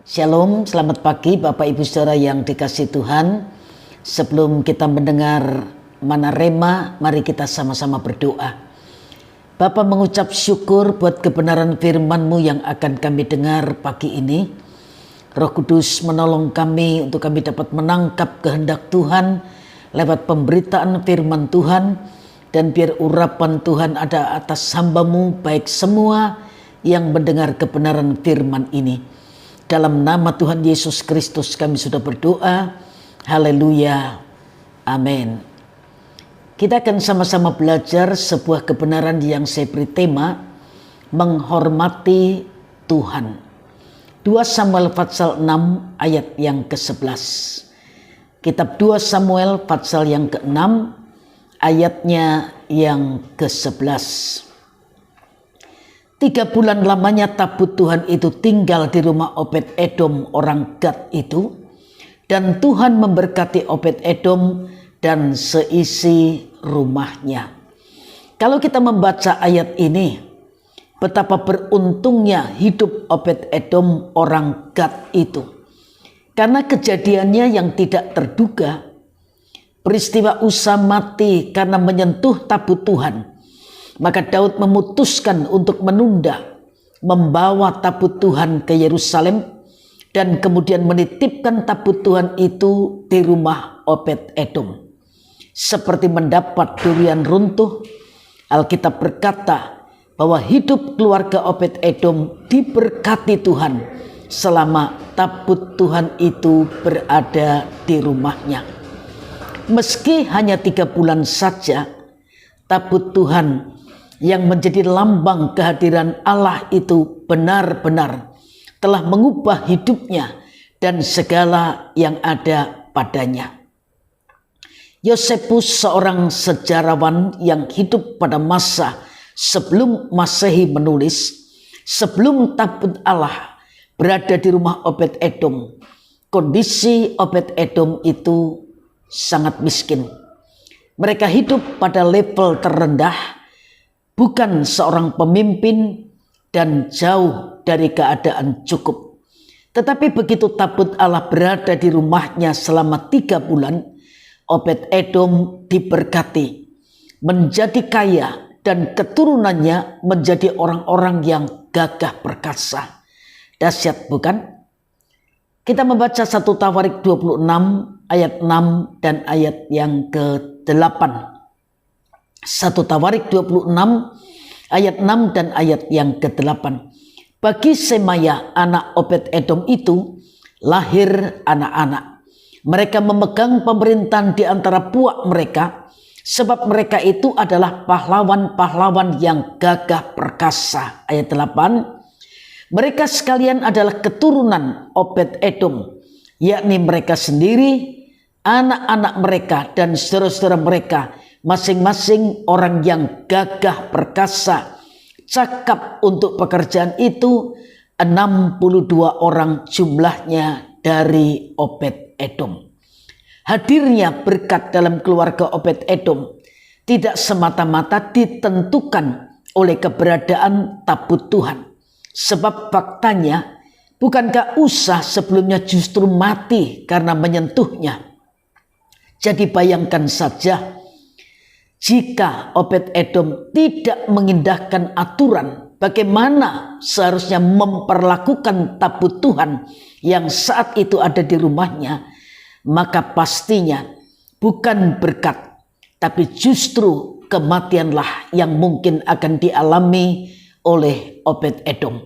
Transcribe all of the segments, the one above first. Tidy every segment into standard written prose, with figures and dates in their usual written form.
Shalom, selamat pagi Bapak Ibu Saudara yang dikasihi Tuhan. Sebelum kita mendengar Mana Rema, mari kita sama-sama berdoa. Bapa, mengucap syukur buat kebenaran firman-Mu yang akan kami dengar pagi ini. Roh Kudus menolong kami untuk kami dapat menangkap kehendak Tuhan lewat pemberitaan firman Tuhan. Dan biar urapan Tuhan ada atas hamba-Mu, baik semua yang mendengar kebenaran firman ini. Dalam nama Tuhan Yesus Kristus kami sudah berdoa. Haleluya. Amin. Kita akan sama-sama belajar sebuah kebenaran yang saya beri tema menghormati Tuhan. 2 Samuel pasal 6 ayat yang ke-11. Kitab 2 Samuel pasal yang ke-6 ayatnya yang ke-11. 3 bulan lamanya tabut Tuhan itu tinggal di rumah Obed-Edom orang Gad itu. Dan Tuhan memberkati Obed-Edom dan seisi rumahnya. Kalau kita membaca ayat ini, betapa beruntungnya hidup Obed-Edom orang Gad itu. Karena kejadiannya yang tidak terduga, peristiwa Usa mati karena menyentuh tabut Tuhan. Maka Daud memutuskan untuk menunda membawa tabut Tuhan ke Yerusalem dan kemudian menitipkan tabut Tuhan itu di rumah Obed-Edom. Seperti mendapat durian runtuh, Alkitab berkata bahwa hidup keluarga Obed-Edom diberkati Tuhan selama tabut Tuhan itu berada di rumahnya. Meski hanya 3 bulan saja, tabut Tuhan yang menjadi lambang kehadiran Allah itu benar-benar telah mengubah hidupnya dan segala yang ada padanya. Yosefus, seorang sejarawan yang hidup pada masa sebelum Masehi, menulis, sebelum tabut Allah berada di rumah Obed-Edom, kondisi Obed-Edom itu sangat miskin. Mereka hidup pada level terendah, bukan seorang pemimpin dan jauh dari keadaan cukup. Tetapi begitu tabut Allah berada di rumahnya selama 3 bulan, Obed-Edom diberkati, menjadi kaya dan keturunannya menjadi orang-orang yang gagah perkasa. Dahsyat bukan? Kita membaca 1 Tawarik 26 ayat 6 dan ayat yang ke-8. 1 Tawarik 26 ayat 6 dan ayat yang ke-8. Bagi Semaya anak Obed-Edom itu lahir anak-anak. Mereka memegang pemerintahan di antara puak mereka, sebab mereka itu adalah pahlawan-pahlawan yang gagah perkasa. Ayat 8. Mereka sekalian adalah keturunan Obed-Edom, yakni mereka sendiri, anak-anak mereka dan saudara-saudara mereka, masing-masing orang yang gagah perkasa, cakap untuk pekerjaan itu. 62 orang jumlahnya dari Obed-Edom. Hadirnya berkat dalam keluarga Obed-Edom tidak semata-mata ditentukan oleh keberadaan tabut Tuhan. Sebab faktanya, bukankah Usa sebelumnya justru mati karena menyentuhnya? Jadi bayangkan saja, jika Obed-Edom tidak mengindahkan aturan bagaimana seharusnya memperlakukan tabut Tuhan yang saat itu ada di rumahnya, maka pastinya bukan berkat, tapi justru kematianlah yang mungkin akan dialami oleh Obed-Edom.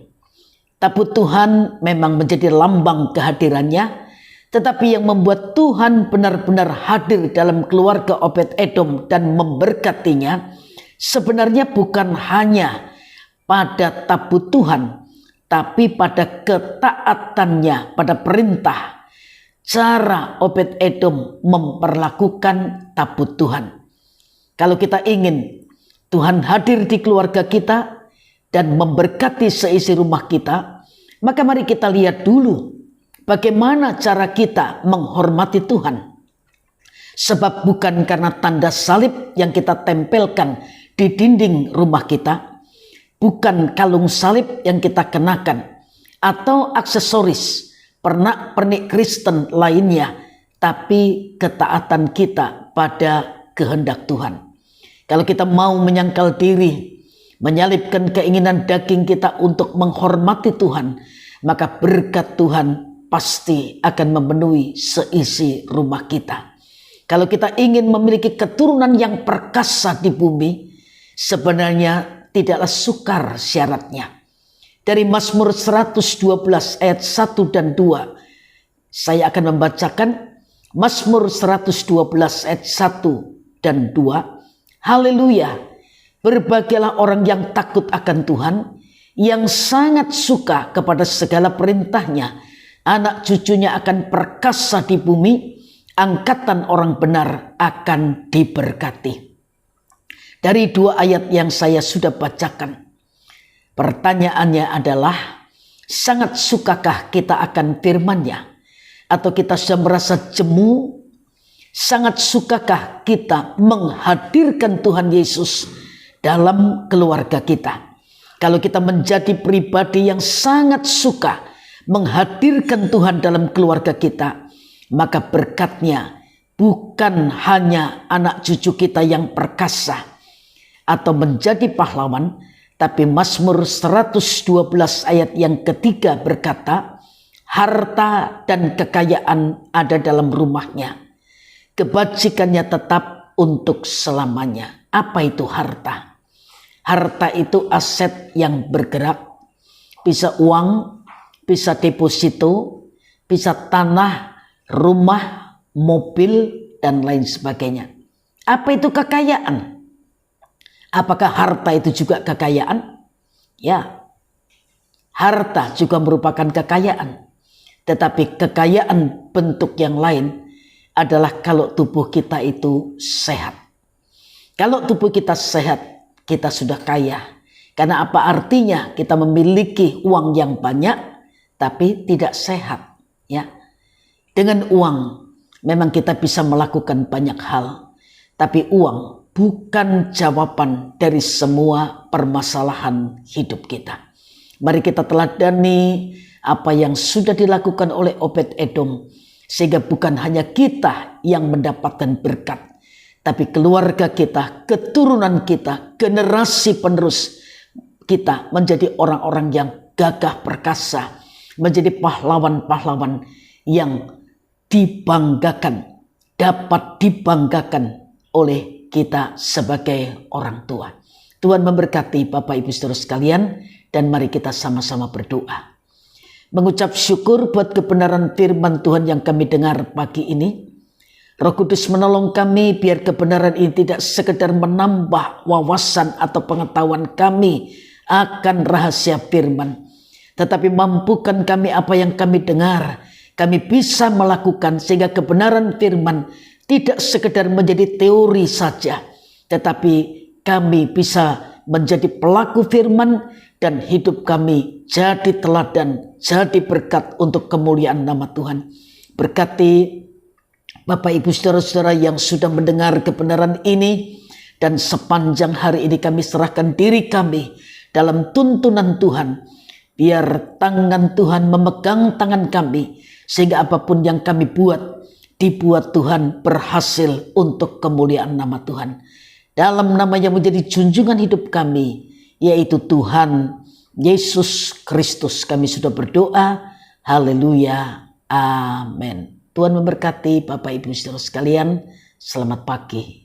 Tabut Tuhan memang menjadi lambang kehadirannya, tetapi yang membuat Tuhan benar-benar hadir dalam keluarga Obed-Edom dan memberkatinya sebenarnya bukan hanya pada tabut Tuhan, tapi pada ketaatannya pada perintah, cara Obed-Edom memperlakukan tabut Tuhan. Kalau kita ingin Tuhan hadir di keluarga kita dan memberkati seisi rumah kita, maka mari kita lihat dulu bagaimana cara kita menghormati Tuhan. Sebab bukan karena tanda salib yang kita tempelkan di dinding rumah kita, bukan kalung salib yang kita kenakan, atau aksesoris pernak-pernik Kristen lainnya, tapi ketaatan kita pada kehendak Tuhan. Kalau kita mau menyangkal diri, menyalipkan keinginan daging kita untuk menghormati Tuhan, maka berkat Tuhan pasti akan memenuhi seisi rumah kita. Kalau kita ingin memiliki keturunan yang perkasa di bumi, sebenarnya tidaklah sukar syaratnya. Dari Mazmur 112 ayat 1 dan 2, saya akan membacakan Mazmur 112 ayat 1 dan 2. Haleluya, berbahagialah orang yang takut akan Tuhan, yang sangat suka kepada segala perintahnya. Anak cucunya akan perkasa di bumi, angkatan orang benar akan diberkati. Dari dua ayat yang saya sudah bacakan, pertanyaannya adalah, sangat sukakah kita akan firman-Nya? Atau kita sudah merasa jemu? Sangat sukakah kita menghadirkan Tuhan Yesus dalam keluarga kita? Kalau kita menjadi pribadi yang sangat suka menghadirkan Tuhan dalam keluarga kita, maka berkatnya bukan hanya anak cucu kita yang perkasa atau menjadi pahlawan, tapi Mazmur 112 ayat yang ketiga berkata, harta dan kekayaan ada dalam rumahnya, kebajikannya tetap untuk selamanya. Apa itu harta? Harta itu aset yang bergerak, bisa uang, bisa deposito, bisa tanah, rumah, mobil, dan lain sebagainya. Apa itu kekayaan? Apakah harta itu juga kekayaan? Ya, harta juga merupakan kekayaan. Tetapi kekayaan bentuk yang lain adalah kalau tubuh kita itu sehat. Kalau tubuh kita sehat, kita sudah kaya. Karena apa artinya kita memiliki uang yang banyak tapi tidak sehat, ya. Dengan uang memang kita bisa melakukan banyak hal, tapi uang bukan jawaban dari semua permasalahan hidup kita. Mari kita teladani apa yang sudah dilakukan oleh Obed-Edom, sehingga bukan hanya kita yang mendapatkan berkat, tapi keluarga kita, keturunan kita, generasi penerus kita menjadi orang-orang yang gagah perkasa, menjadi pahlawan-pahlawan yang dibanggakan, dapat dibanggakan oleh kita sebagai orang tua. Tuhan memberkati Bapak Ibu Saudara sekalian, dan mari kita sama-sama berdoa. Mengucap syukur buat kebenaran firman Tuhan yang kami dengar pagi ini. Roh Kudus menolong kami biar kebenaran ini tidak sekedar menambah wawasan atau pengetahuan kami akan rahasia firman, tetapi mampukan kami apa yang kami dengar, kami bisa melakukan sehingga kebenaran firman tidak sekedar menjadi teori saja, tetapi kami bisa menjadi pelaku firman dan hidup kami jadi teladan, jadi berkat untuk kemuliaan nama Tuhan. Berkati Bapak Ibu Saudara-saudara yang sudah mendengar kebenaran ini, dan sepanjang hari ini kami serahkan diri kami dalam tuntunan Tuhan. Biar tangan Tuhan memegang tangan kami, sehingga apapun yang kami buat, dibuat Tuhan berhasil untuk kemuliaan nama Tuhan. Dalam nama yang menjadi junjungan hidup kami, yaitu Tuhan Yesus Kristus, kami sudah berdoa. Haleluya. Amin. Tuhan memberkati Bapak Ibu Saudara sekalian. Selamat pagi.